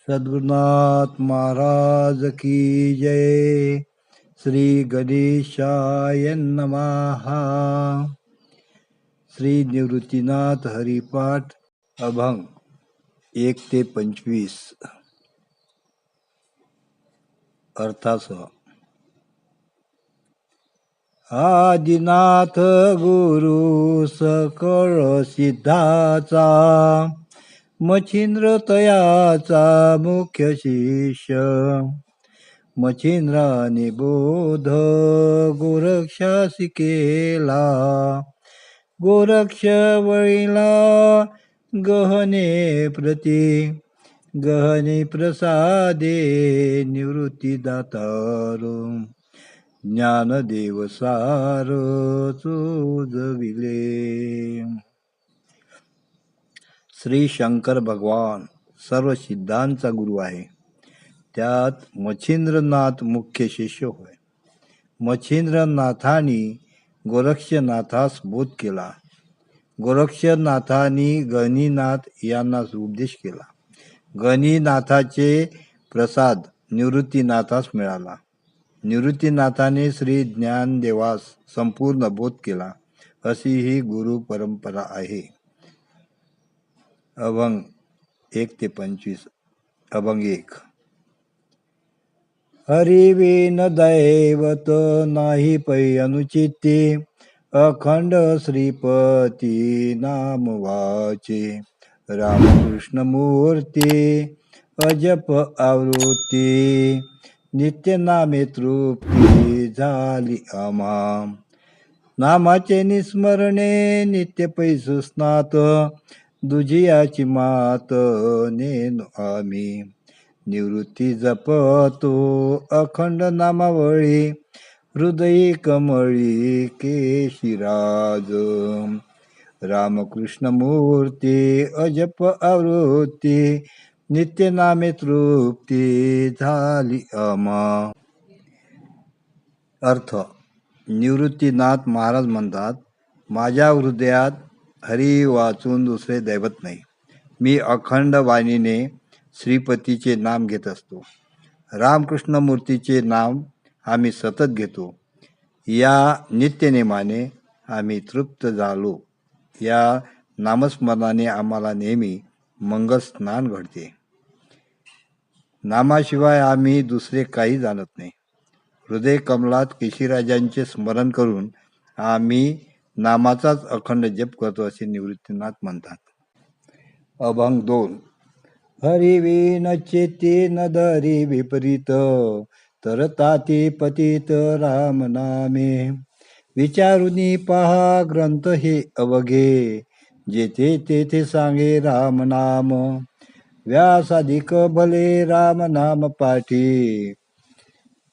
सद्गुरुनाथ महाराज की जय. श्री गणेशाय नमः. श्री निवृत्तीनाथ हरिपाठ अभंग 1 ते 25 अर्थासह. आदिनाथ गुरु सकळ सिद्धाचा, मच्छिंद्र तयाचा मुख्य शिष्य. मच्छिंद्राने बोध गोरक्षासी केला, गोरक्ष वळीला गहने प्रती. गहने प्रसादे निवृत्ती दातारो, ज्ञानदेव सार चोजविले. श्री शंकर भगवान सर्व सिद्धांचा गुरु आहे. त्यात मच्छिंद्रनाथ मुख्य शिष्य होय. मच्छिंद्रनाथांनी गोरक्षनाथास बोध केला. गोरक्षनाथांनी गणिनाथ यांना उपदेश केला. गणिनाथाचे प्रसाद निवृत्तीनाथास मिळाला. निवृत्तीनाथाने श्री ज्ञानदेवास संपूर्ण बोध केला. अशी ही गुरु परंपरा आहे. अभंग 1 ते 25. अभंग 1. हरिविन दैवत नाही पै अनुचिती, अखंड श्रीपती नाम वाचे. रामकृष्ण मूर्ती अजप आवृत्ती, नित्य नामे तृप्ती झाली आम्हा. नामाचे निस्मरणे नित्य पैसू स्नात, दुजियाची मात नेनो आम्ही. निवृत्ती जपतो अखंड नामावळी, हृदयी कमळी केशिराज. रामकृष्ण मूर्ती अजप आवृत्ती, नित्य नामे तृप्ती झाली आम्हा. अर्थ. निवृत्तीनाथ महाराज म्हणतात, माझ्या हृदयात हरी वाचून दुसरे दैवत नाही. मी अखंड वाणीने श्रीपतीचे नाम घेत असतो. रामकृष्ण मूर्तीचे नाम आम्ही सतत घेतो. या नित्यनेमाने आम्ही तृप्त झालो. या नामस्मरणाने आम्हाला नेहमी मंगल स्नान घडते. नामाशिवाय आम्ही दुसरे काही जाणत नाही. हृदय कमलात केशीराजांचे स्मरण करून आम्ही नामाचाच अखंड जप करतो, असे निवृत्तीनाथ म्हणतात. अभंग 2. हरिविन चेती न धरी विपरीत, तरताती पतित राम नामे. विचारुनी पहा ग्रंथ हे अवघे, जेथे तेथे सांगे राम नाम. व्यासाधिक भले राम नाम पाठी,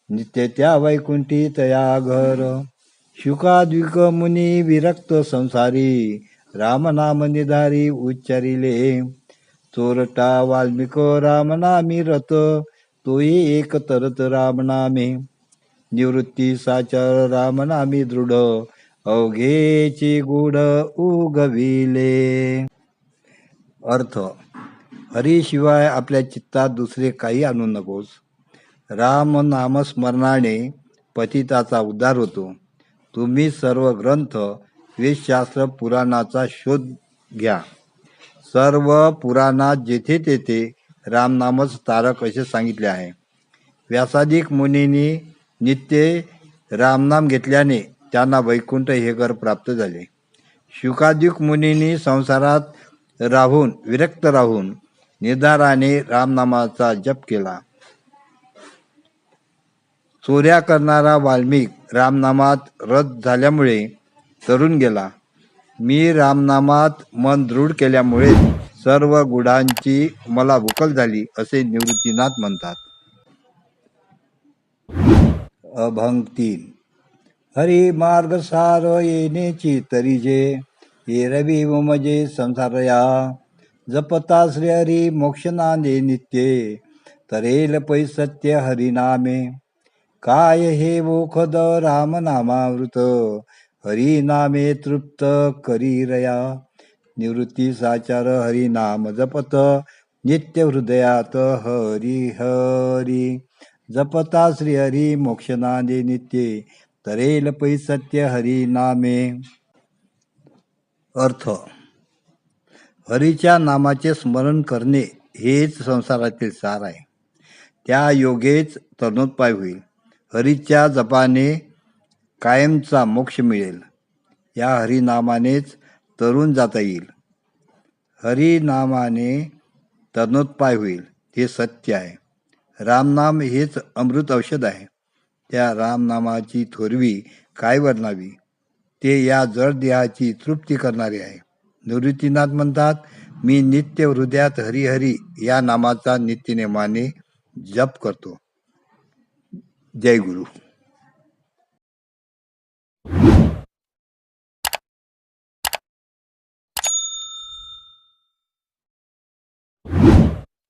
नित्य त्या वैकुंठी तया घर. शुकाद्विक मुनी विरक्त संसारी, राम नाम निधारी उच्चारिले. चोरटा वाल्मिक राम नामी रत, तोही एक तरत राम नामे. निवृत्ती साचर राम नामी दृढ, अवघेची गुढ उगविले. अर्थ. हरीशिवाय आपल्या चित्तात दुसरे काही आणू नकोस. राम नामस्मरणाने पतिताचा उद्धार होतो. तुम्ही सर्व ग्रंथ, वेदशास्त्र, पुराणाचा शोध घ्या. सर्व पुराणात जेथे तेथे रामनामच तारक असे सांगितले आहे. व्यासादिक मुनींनी नित्य रामनाम घेतल्याने त्यांना वैकुंठ हे घर प्राप्त झाले. शुकादिक मुनींनी संसारात राहून विरक्त राहून निर्धाराने रामनामाचा जप केला. चोऱ्या करणारा वाल्मिक रामनामात रत झाल्यामुळे तरुण गेला. मी रामनामात मन दृढ केल्यामुळे सर्व गुणांची मला उकल झाली, असे निवृत्तीनाथ म्हणतात. अभंग 3. हरी मार्ग सार येण्याची तरीजे, एरवी मजे संसारया. जपता श्री हरी मोक्ष नांदे नित्ये, तरेल पै सत्य हरिनामे. काय हे वोखद राम नामावृत, हरी नामे तृप्त करी रया. निवृत्ती साचार हरिनाम जपत, नित्य हृदयात हरी हरी. जपता श्री हरी मोक्षनादे नित्ये, तरेल पै सत्य हरी नामे. अर्थ: हरीच्या नामाचे स्मरण करणे हेच संसारातील सार आहे. त्या योगेच तरणोपाय होईल. हरीच्या जपाने कायमचा मोक्ष मिळेल. या हरिनामानेच तरून जाता येईल. हरिनामाने तरणोपाय होईल हे सत्य आहे. रामनाम हेच अमृत औषध आहे. त्या रामनामाची थोरवी काय वर्णावी, ते या जड देहाची तृप्ती करणारे आहे. निवृत्तीनाथ म्हणतात, मी नित्य हृदयात हरिहरी या नामाचा नित्यनेमाने जप करतो. जय गुरु.